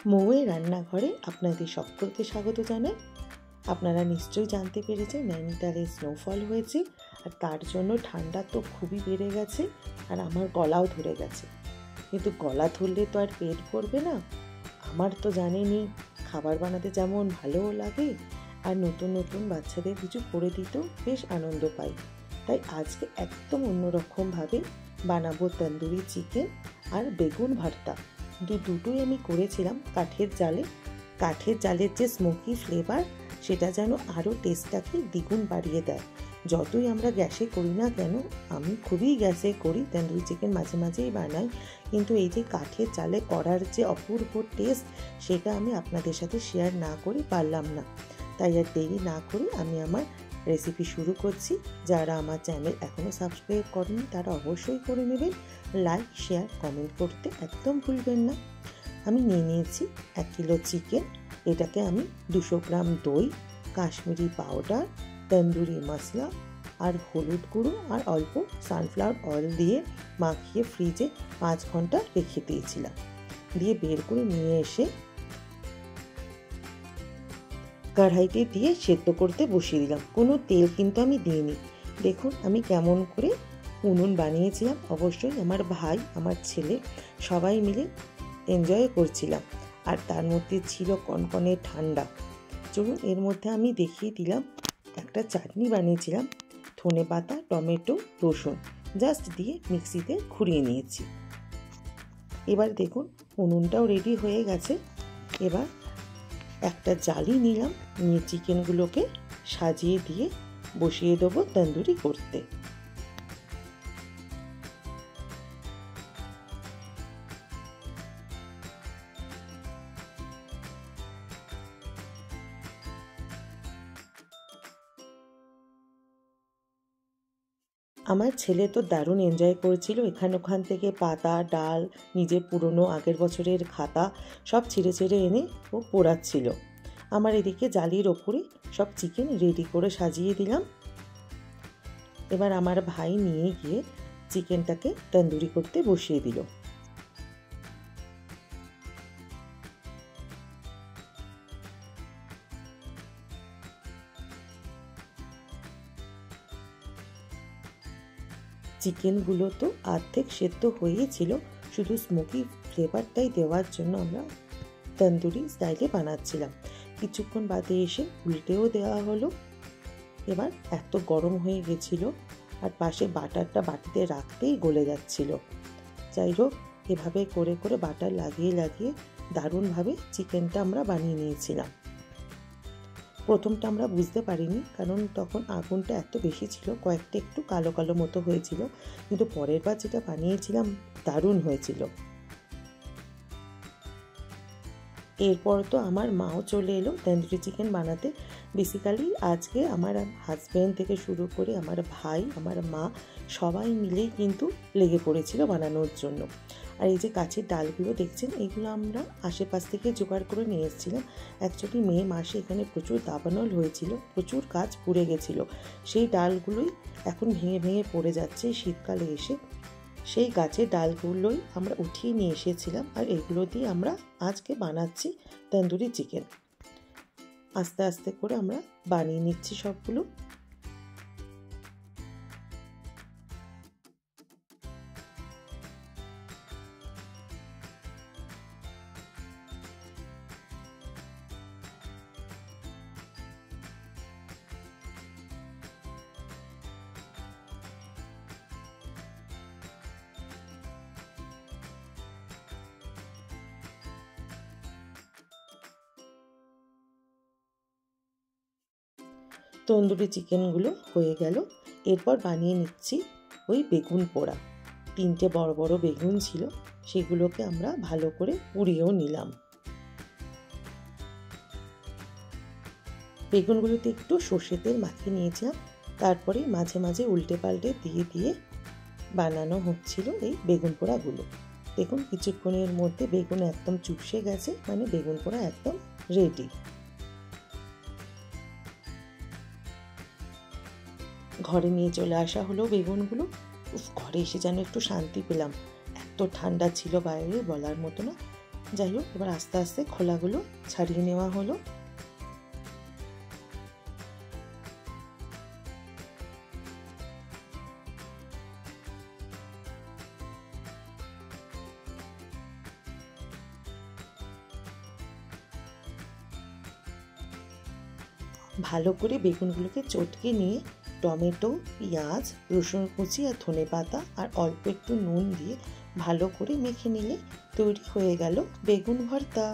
মৌয়ের রান্নাঘরে আপনাদের সকলকে স্বাগত জানাই। আপনারা নিশ্চয়ই জানতে পেরেছেন নৈনিতালে স্নোফল হয়েছে, আর তার জন্য ঠান্ডা তো খুবই বেড়ে গেছে, আর আমার গলাও ধরে গেছে। কিন্তু গলা ধরলে তো আর পেট ভরবে না। আমার তো জানেনই খাবার বানাতে যেমন ভালোও লাগে, আর নতুন নতুন বাচ্চাদের কিছু করে দিতেও বেশ আনন্দ পাই। তাই আজকে একদম অন্যরকমভাবে বানাবো তন্দুরি চিকেন আর বেগুন ভর্তা। দুটোই আমি করেছিলাম কাঠের জালে। কাঠের জালের যে স্মোকি ফ্লেভার, সেটা যেন আরও টেস্টটাকে দ্বিগুণ বাড়িয়ে দেয়। যতই আমরা গ্যাসে করি না কেন, আমি খুবই গ্যাসে করি, তন্দুরি চিকেন মাঝে মাঝেই বানাই, কিন্তু এই যে কাঠের জালে করার যে অপূর্ব টেস্ট, সেটা আমি আপনাদের সাথে শেয়ার না করে পারলাম না। তাই আর দেরি না করে আমি আমার রেসিপি শুরু করছি। যারা আমার চ্যানেল এখনও সাবস্ক্রাইব করেনি তারা অবশ্যই করে নেবেন। লাইক, শেয়ার, কমেন্ট করতে একদম ভুলবেন না। আমি নিয়ে নিয়েছি 1 কিলো চিকেন। এটাকে আমি 200 গ্রাম দই, কাশ্মীরি পাউডার, তন্দুরি মশলা আর হলুদ গুঁড়ো আর অল্প সানফ্লাওয়ার অয়েল দিয়ে মাখিয়ে ফ্রিজে 5 ঘন্টা রেখে দিয়েছিলাম। দিয়ে বের করে নিয়ে এসে কড়াইতে দিয়ে সেদ্ধ করতে বসিয়ে দিলাম। কোনো তেল কিন্তু আমি দিইনি। দেখুন আমি কেমন করে উনুন বানিয়েছিলাম। অবশ্যই আমার ভাই, আমার ছেলে সবাই মিলে এনজয় করছিলাম, আর তার মধ্যে ছিল কনকনে ঠান্ডা। চলুন এর মধ্যে আমি দেখিয়ে দিলাম, একটা চাটনি বানিয়েছিলাম, ধনেপাতা, টমেটো, রসুন জাস্ট দিয়ে মিক্সিতে ঘুরিয়ে নিয়েছি। এবার দেখুন উনুনটাও রেডি হয়ে গেছে। এবার একটা জালি নিলাম, নিয়ে চিকেনগুলোকে সাজিয়ে দিয়ে বসিয়ে দেবো তন্দুরি করতে। আমার ছেলে তো দারুণ এনজয় করেছিল। ওখান থেকে পাতা, ডাল, নিজের পুরনো আগের বছরের খাতা সব ছিঁড়ে ছিঁড়ে এনে ও পোড়াচ্ছিল। আমার এদিকে জালির ওপরে সব চিকেন রেডি করে সাজিয়ে দিলাম। এবার আমার ভাই নিয়ে গিয়ে চিকেনটাকে তন্দুরি করতে বসিয়ে দিল। চিকেনগুলো তো অর্ধেক সেদ্ধ হয়েছিল, শুধু স্মোকি ফ্লেভারটাই দেওয়ার জন্য আমরা তন্দুরি স্টাইলে বানাচ্ছিলাম। কিছুক্ষণ বাদে এসে উল্টেও দেওয়া হলো। এবার এত গরম হয়ে গেছিল, আর পাশে বাটারটা বাটিতে রাখতেই গলে যাচ্ছিল। যাই হোক, এভাবে করে করে বাটার লাগিয়ে লাগিয়ে দারুণভাবে চিকেনটা আমরা বানিয়ে নিয়েছিলাম। প্রথমটা আমরা বুঝতে পারিনি, কারণ তখন আগুনটা এত বেশি ছিল, কয়েকটা একটু কালো কালো মতো হয়েছিল, কিন্তু পরের বার যেটা বানিয়েছিলাম দারুণ হয়েছিল। এরপর তো আমার মাও চলে এলো তন্দুরি চিকেন বানাতে। বেসিক্যালি আজকে আমার হাজব্যান্ড থেকে শুরু করে আমার ভাই, আমার মা সবাই মিলেই কিন্তু লেগে পড়েছিল বানানোর জন্য। আর এই যে কাছের ডালগুলো দেখছেন, এগুলো আমরা আশেপাশ থেকে জোগাড় করে নিয়ে এসেছিলাম। অ্যাকচুয়ালি মে মাসে এখানে প্রচুর দাবানল হয়েছিল, প্রচুর গাছ পুড়ে গেছিলো। সেই ডালগুলোই এখন ভেঙে ভেঙে পড়ে যাচ্ছে শীতকালে এসে। সেই গাছের ডালগুলোই আমরা উঠিয়ে নিয়ে এসেছিলাম, আর এগুলো দিয়ে আমরা আজকে বানাচ্ছি তন্দুরি চিকেন। আস্তে আস্তে করে আমরা বানিয়ে নিচ্ছি সবগুলো। তন্দুরি চিকেনগুলো হয়ে গেল। এরপর বানিয়ে নিচ্ছি ওই বেগুন পোড়া। 3টে বড় বড় বেগুন ছিল, সেগুলোকে আমরা ভালো করে পুড়িয়েও নিলাম। বেগুনগুলোতে একটু সর্ষে তেল মাখিয়ে নিয়েছিলাম, তারপরে মাঝে মাঝে উল্টে পাল্টে দিয়ে দিয়ে বানানো হচ্ছিল এই বেগুন পোড়াগুলো। দেখুন কিছুক্ষণের মধ্যে বেগুন একদম চুপসে গেছে, মানে বেগুন পোড়া একদম রেডি। ঘরে নিয়ে চলে আসা হলো বেগুনগুলো। ঘরে এসে যেন একটু শান্তি পেলাম। এত ঠান্ডা ছিল বাইরে, বলার মতো না। যাই হোক, এবার আস্তে আস্তে খোলাগুলো ছাড়িয়ে নেওয়া হলো। ভালো করে বেগুনগুলোকে চটকে নিয়ে টমেটো, পেঁয়াজ, রসুন কুচি আর ধনেপাতা আর অল্প একটু নুন দিয়ে ভালো করে মেখে নিলে তৈরি হয়ে গেল বেগুন ভর্তা।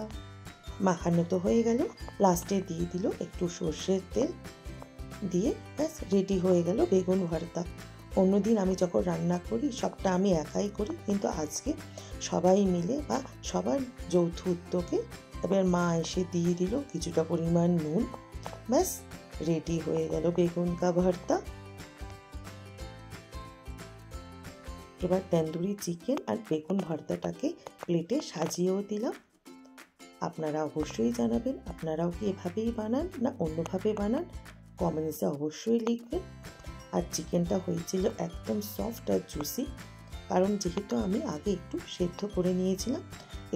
মাখানো তো হয়ে গেল, লাস্টে দিয়ে দিল একটু সর্ষের তেল, দিয়ে ব্যাস রেডি হয়ে গেল বেগুন ভর্তা। অন্যদিন আমি যখন রান্না করি সবটা আমি একাই করি, কিন্তু আজকে সবাই মিলে বা সবার যৌথ উদ্যোগে এবার মা এসে দিয়ে দিল কিছুটা পরিমাণ নুন, ব্যাস রেডি হয়ে গেল বেগুন কা ভর্তা। এবার তন্দুরি চিকেন আর বেগুন ভর্তাটাকে প্লেটে সাজিয়েও দিলাম। আপনারা অবশ্যই জানাবেন আপনারাও কি এভাবেই বানান না অন্যভাবে বানান, কমেন্টসে অবশ্যই লিখবেন। আর চিকেনটা হয়েছিল একদম সফট আর জুসি, কারণ যেহেতু আমি আগে একটু সেদ্ধ করে নিয়েছিলাম।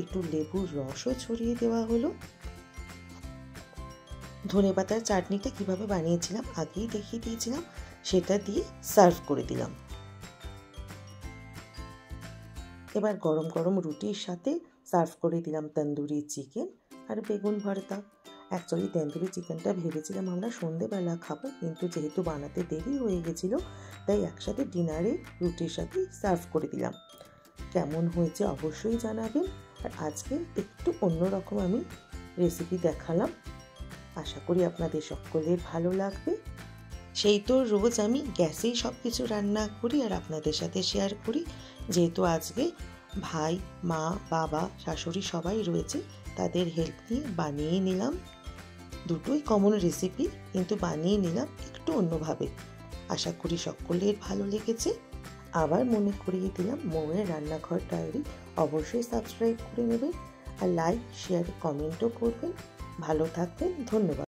একটু লেবুর রসও ছড়িয়ে দেওয়া হলো। ধনেপাতার চাটনিটা কিভাবে বানিয়েছিলাম আগেই দেখিয়ে দিয়েছিলাম, সেটা দিয়ে সার্ভ করে দিলাম। এবার গরম গরম রুটির সাথে সার্ভ করে দিলাম তন্দুরি চিকেন আর বেগুন ভর্তা। অ্যাকচুয়ালি তন্দুরি চিকেনটা ভেবেছিলাম আমরা সন্ধেবেলা খাবো, কিন্তু যেহেতু বানাতে দেরি হয়ে গেছিলো তাই একসাথে ডিনারে রুটির সাথে সার্ভ করে দিলাম। কেমন হয়েছে অবশ্যই জানাবেন। আর আজকে একটু অন্যরকম আমি রেসিপি দেখালাম, আশা করি আপনাদের সকলের ভালো লাগবে। সেই তো রোজ আমি গ্যাসেই সব কিছু রান্না করি আর আপনাদের সাথে শেয়ার করি, যেহেতু আজকে ভাই, মা, বাবা, শাশুড়ি সবাই রয়েছে, তাদের হেল্প নিয়ে বানিয়ে নিলাম। দুটোই কমন রেসিপি, কিন্তু বানিয়ে নিলাম একটু অন্যভাবে। আশা করি সকলের ভালো লেগেছে। আবার মনে করিয়ে দিলাম মৌয়ের রান্নাঘর ডায়েরি অবশ্যই সাবস্ক্রাইব করে নেবেন আর লাইক, শেয়ার, কমেন্টও করবেন। ভালো থাকবেন, ধন্যবাদ।